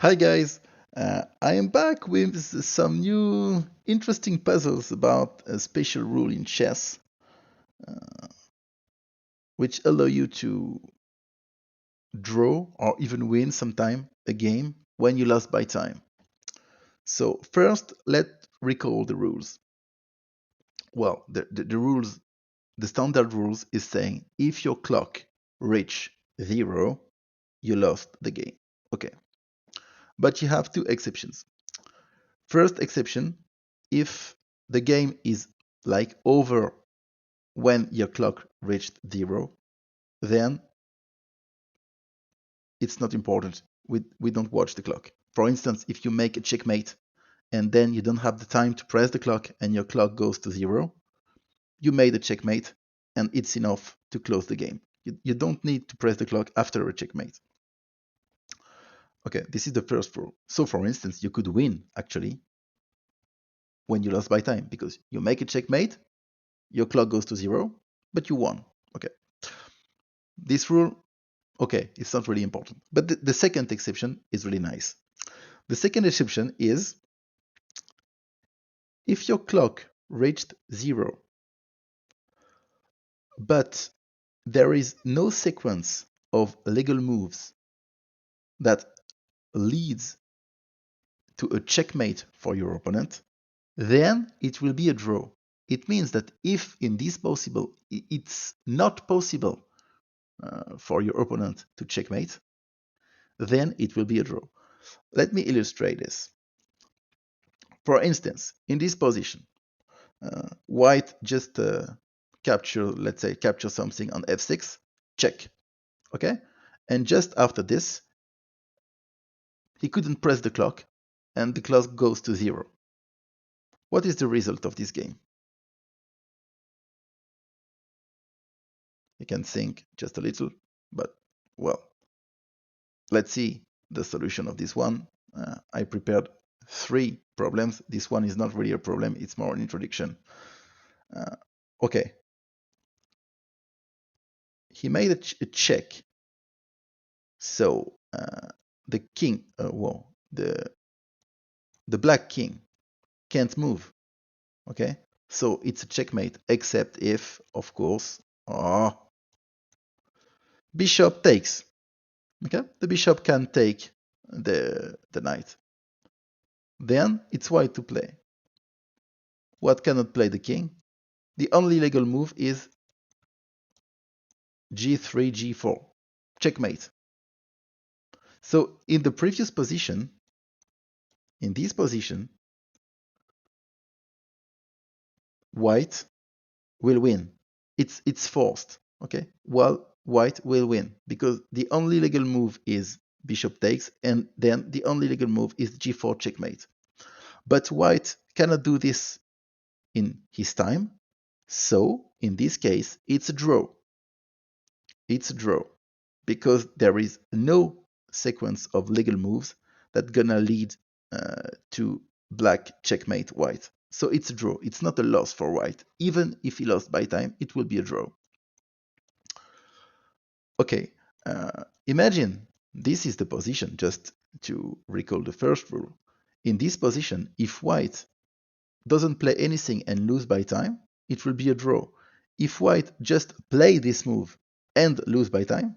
Hi guys, I am back with some new interesting puzzles about a special rule in chess, which allow you to draw or even win sometime a game when you lost by time. So first, let's recall the rules. Well, the rules, the standard rules is saying if your clock reach 0, you lost the game. Okay, but you have two exceptions. First exception, if the game is like over when your clock reached 0, then it's not important. We don't watch the clock. For instance, if you make a checkmate and then you don't have the time to press the clock and your clock goes to 0, you made a checkmate and it's enough to close the game. You don't need to press the clock after a checkmate. Okay, this is the first rule. So for instance, you could win actually when you lost by time because you make a checkmate, your clock goes to 0, but you won. Okay. This rule, okay, it's not really important. But the second exception is really nice. The second exception is if your clock reached 0, but there is no sequence of legal moves that leads to a checkmate for your opponent, then it will be a draw. It means that if in this possible, it's not possible for your opponent to checkmate, then it will be a draw. Let me illustrate this. For instance, in this position, white just let's say, capture something on f6, check, okay? And just after this, he couldn't press the clock, and the clock goes to 0. What is the result of this game? You can think just a little, but well, let's see the solution of this one. I prepared 3 problems. This one is not really a problem, it's more an introduction. Okay, he made a check. So the king, well, the black king can't move. Okay, so it's a checkmate, except if, of course, bishop takes. Okay, the bishop can take the knight. Then it's white to play. What cannot play the king? The only legal move is g3, g4, checkmate. So in the previous position, in this position, white will win. It's forced, okay? While white will win because the only legal move is bishop takes, and then the only legal move is g4 checkmate. But white cannot do this in his time, so in this case it's a draw. It's a draw because there is no sequence of legal moves that gonna lead to black checkmate white. So it's a draw. It's not a loss for white. Even if he lost by time, it will be a draw. Okay, imagine this is the position, just to recall the first rule. In this position, if white doesn't play anything and lose by time, it will be a draw. If white just play this move and lose by time,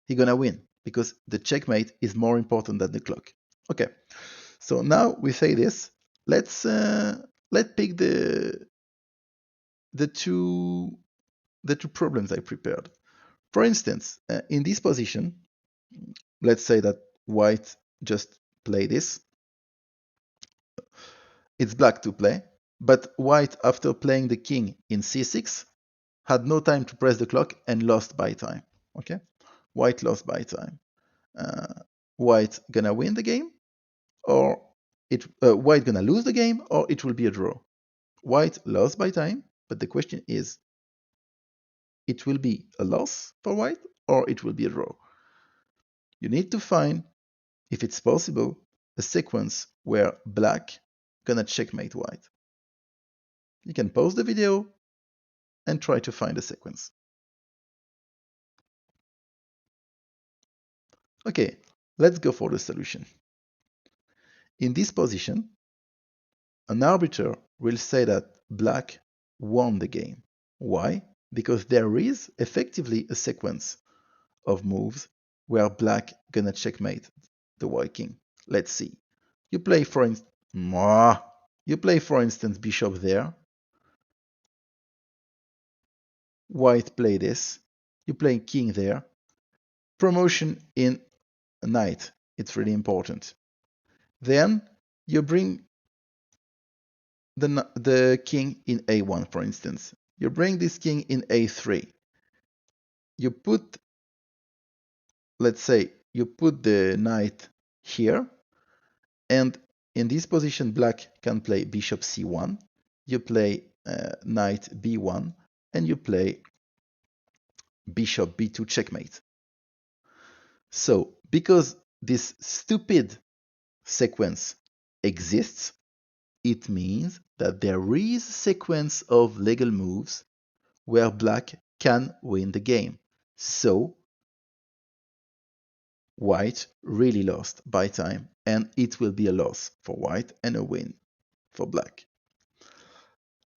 he's gonna win because the checkmate is more important than the clock. Okay, so now we say this. Let's pick the two problems I prepared. For instance, in this position, let's say that white just play this. It's black to play, but white, after playing the king in c6, had no time to press the clock and lost by time. Okay, white lost by time. White gonna win the game, or white gonna lose the game, or it will be a draw. White lost by time, but the question is, it will be a loss for white, or it will be a draw. You need to find, if it's possible, a sequence where black gonna checkmate white. You can pause the video and try to find a sequence. Okay, Let's go for the solution. In this position, an arbiter will say that black won the game. Why? Because there is effectively a sequence of moves where black gonna checkmate the white king. Let's see. You play for instance bishop there. White play this. You play king there. Promotion in knight. It's really important. Then you bring the king in a1, for instance. You bring this king in a3. You put, let's say, you put the knight here, and in this position, black can play bishop c1. You play knight b1, and you play bishop b2 checkmate. So, because this stupid sequence exists, it means that there is a sequence of legal moves where black can win the game. So, white really lost by time, and it will be a loss for white and a win for black.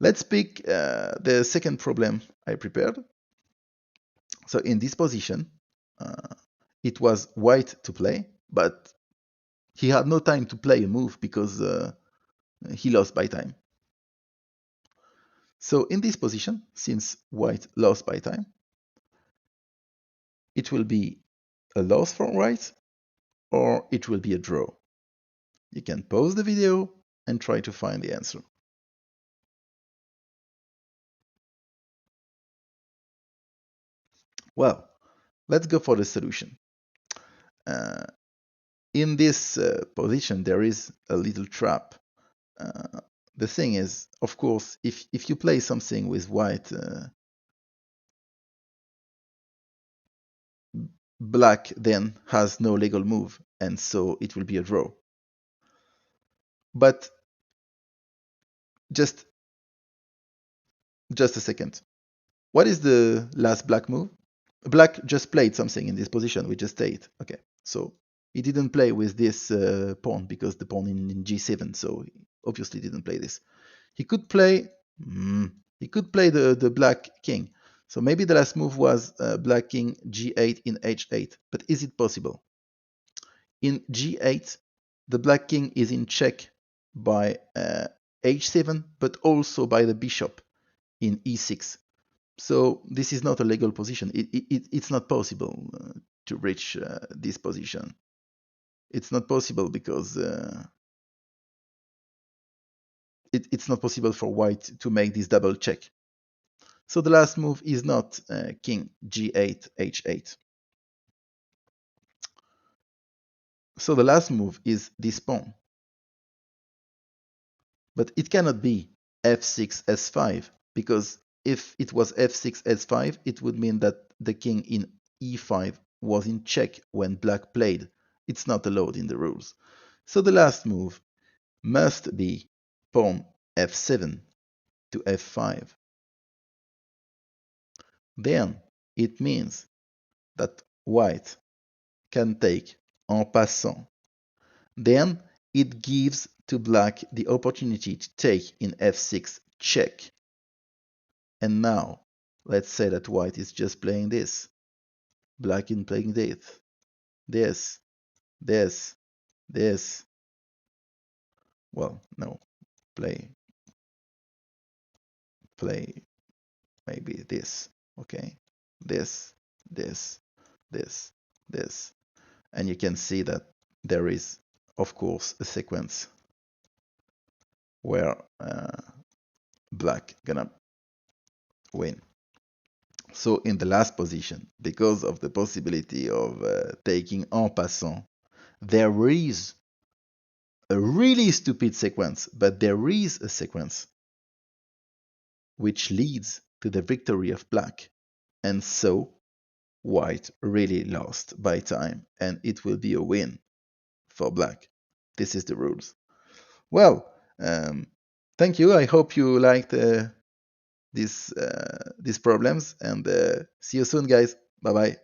Let's pick the second problem I prepared. So in this position, it was white to play, but he had no time to play a move because he lost by time. So in this position, since white lost by time, it will be a loss for white or it will be a draw. You can pause the video and try to find the answer. Well, let's go for the solution. In this position, there is a little trap. The thing is, of course, if you play something with white, black then has no legal move, and so it will be a draw. But just a second. What is the last black move? Black just played something in this position. We just stayed. Okay, so he didn't play with this pawn because the pawn in g7. So he obviously didn't play this. He could play. The black king. So maybe the last move was black king g8 in h8. But is it possible? In g8, the black king is in check by h7, but also by the bishop in e6. So this is not a legal position. It's not possible to reach this position. It's not possible because it's not possible for white to make this double check. So the last move is not king g8, h8. So the last move is this pawn. But it cannot be f6, s5, because if it was f6, s5, it would mean that the king in e5 was in check when black played. It's not allowed in the rules. So the last move must be pawn f7 to f5. Then it means that white can take en passant. Then it gives to black the opportunity to take in f6 check. And now, let's say that white is just playing this. Black is playing this. Well, no, play maybe this, okay? This. And you can see that there is, of course, a sequence where black gonna win. So in the last position, because of the possibility of taking en passant, there is a really stupid sequence, but there is a sequence which leads to the victory of black. And so white really lost by time, and it will be a win for black. This is the rules. Well, thank you. I hope you liked these problems, and see you soon, guys. Bye bye.